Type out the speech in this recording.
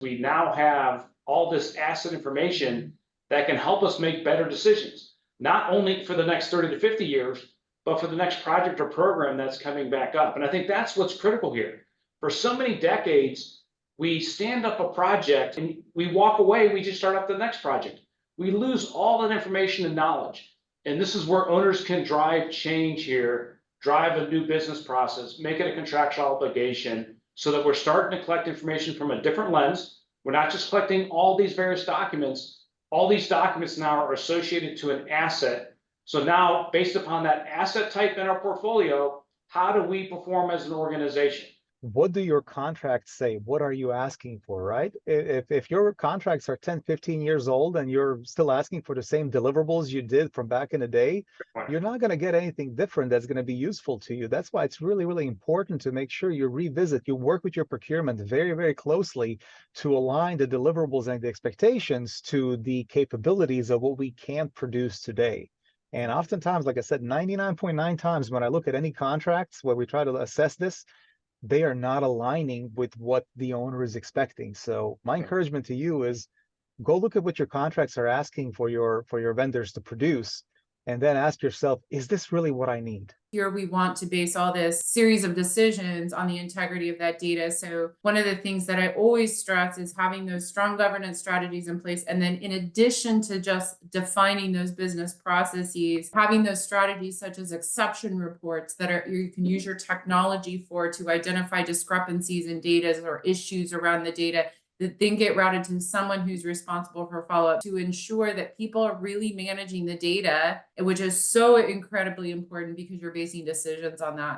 We now have all this asset information that can help us make better decisions, not only for the next 30 to 50 years, but for the next project or program that's coming back up. And I think that's what's critical here. For so many decades, we stand up a project and we walk away, we just start up the next project. We lose all that information and knowledge. And this is where owners can drive change here, drive a new business process, make it a contractual obligation, so that we're starting to collect information from a different lens. We're not just collecting all these various documents. All these documents now are associated to an asset. So now, based upon that asset type in our portfolio, how do we perform as an organization? What do your contracts say? What are you asking for, right? If your contracts are 10, 15 years old and you're still asking for the same deliverables you did from back in the day, you're not going to get anything different that's going to be useful to you. That's why it's really, really important to make sure you revisit, you work with your procurement very, very closely to align the deliverables and the expectations to the capabilities of what we can produce today. And oftentimes, like I said, 99.9 times when I look at any contracts where we try to assess this, they are not aligning with what the owner is expecting. So my encouragement to you is go look at what your contracts are asking for your vendors to produce, and then ask yourself, is this really what I need? Here we want to base all this series of decisions on the integrity of that data. So one of the things that I always stress is having those strong governance strategies in place. And then in addition to just defining those business processes, having those strategies such as exception reports that are you can use your technology for to identify discrepancies in data or issues around the data that then get routed to someone who's responsible for follow-up to ensure that people are really managing the data, which is so incredibly important because you're basing decisions on that.